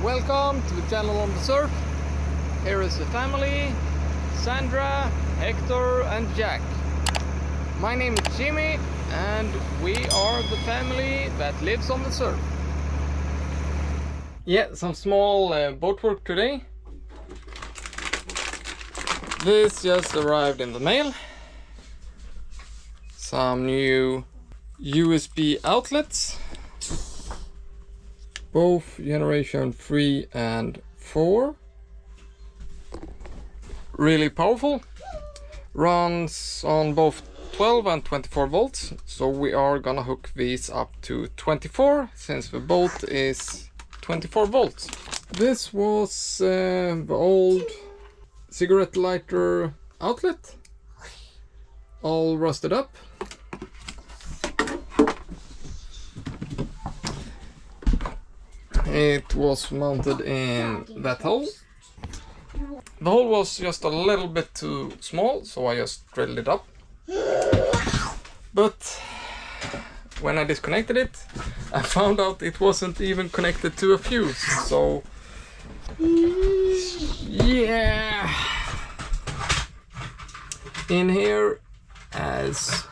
Welcome to the channel on the surf. Here is the family, Sandra, Hector and Jack. My name is Jimmy and we are the family that lives on the surf. Yeah, some small boat work today. This just arrived in the mail. Some new USB outlets. Both generation 3 and 4. Really powerful. Runs on both 12 and 24 volts. So we are gonna hook these up to 24 since the boat is 24 volts. This was the old cigarette lighter outlet. All rusted up. It was mounted in that hole. The hole was just a little bit too small, so I just drilled it up. But when I disconnected it, I found out it wasn't even connected to a fuse. So yeah, in here, as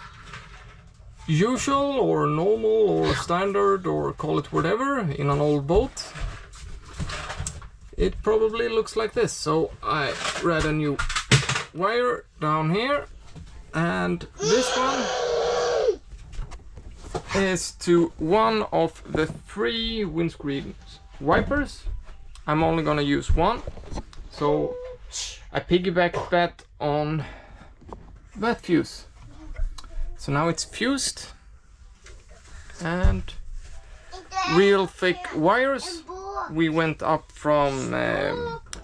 usual or normal or standard or call it whatever in an old boat, it probably looks like this. So I read a new wire down here, and this one is to one of the 3 windscreen wipers. I'm only gonna use one, so I piggybacked that on that fuse. So now it's fused, and real thick wires. We went up from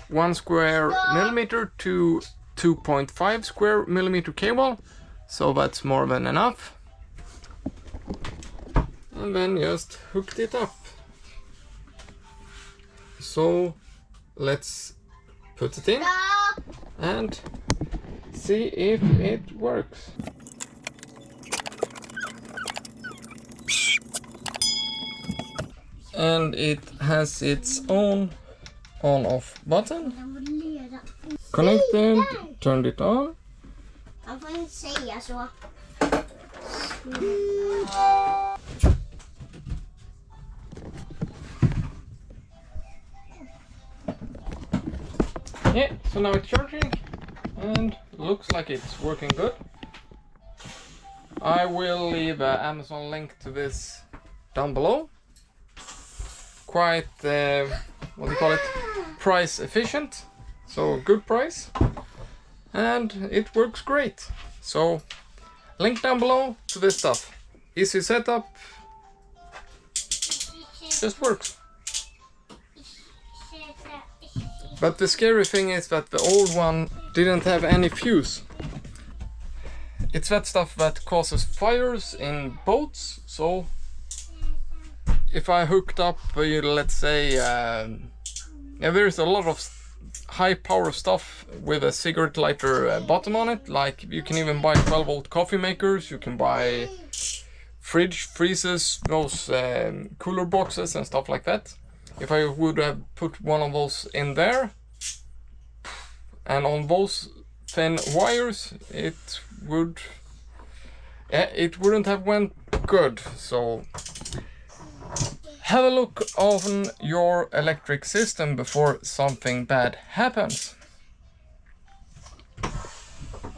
1 square millimeter to 2.5 square millimeter cable, so that's more than enough. And then just hooked it up. So let's put it in and see if it works. And it has its own on-off button. Connected, turned it on. Yeah, so now it's charging and looks like it's working good. I will leave an Amazon link to this down below. Quite, what do you call it, price efficient, so good price, and it works great. So link down below to this stuff. Easy setup, just works. But the scary thing is that the old one didn't have any fuse. It's that stuff that causes fires in boats. So if I hooked up, let's say, yeah, there's a lot of high power stuff with a cigarette lighter bottom on it. Like you can even buy 12 volt coffee makers, you can buy fridge freezers, those cooler boxes and stuff like that. If I would have put one of those in there and on those thin wires, it wouldn't have went good. So have a look on your electric system before something bad happens.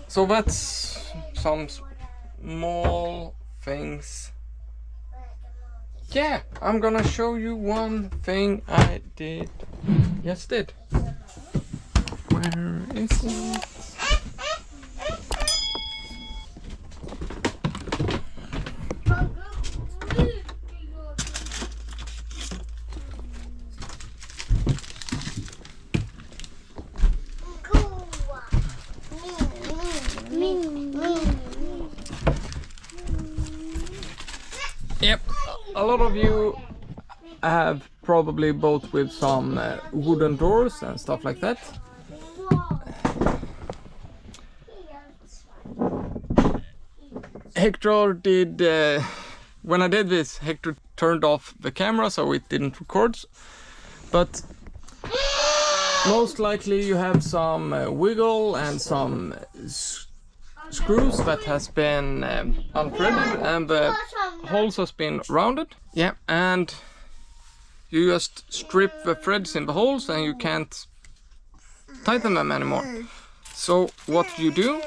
So that's some small things. Yeah, I'm gonna show you one thing I did. Yes, did. Where is it? Yep, a lot of you have probably boat with some wooden doors and stuff like that. Hector did, when I did this, Hector turned off the camera so it didn't record. But Most likely you have some wiggle and some screws that has been unthreaded and the holes has been rounded. Yeah, and you just strip the threads in the holes and you can't tighten them anymore. So what you do,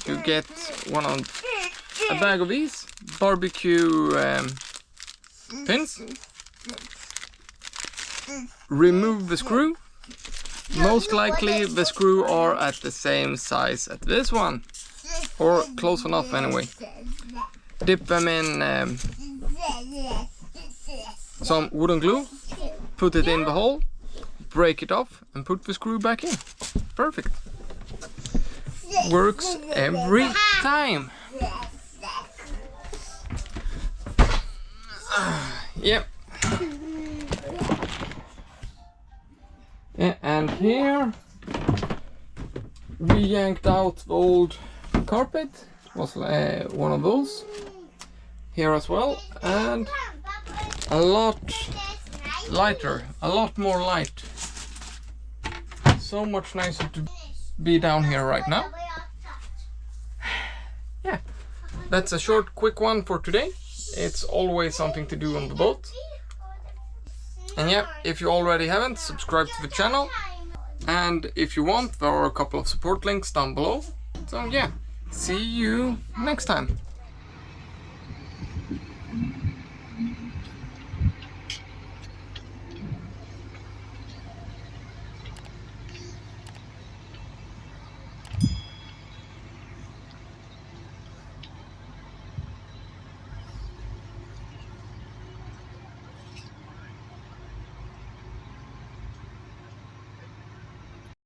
you get a bag of these barbecue pins, remove the screw. Most likely the screw are at the same size as this one, or close enough anyway. Dip them in some wooden glue, put it in the hole, break it off and put the screw back in. Perfect. Works every time. Yep. Yeah, and here we yanked out the old carpet. It was one of those. Here as well, and a lot lighter, a lot more light. So much nicer to be down here right now. Yeah, that's a short, quick one for today. It's always something to do on the boat. And yeah, if you already haven't, subscribe to the channel. And if you want, there are a couple of support links down below. So yeah, see you next time.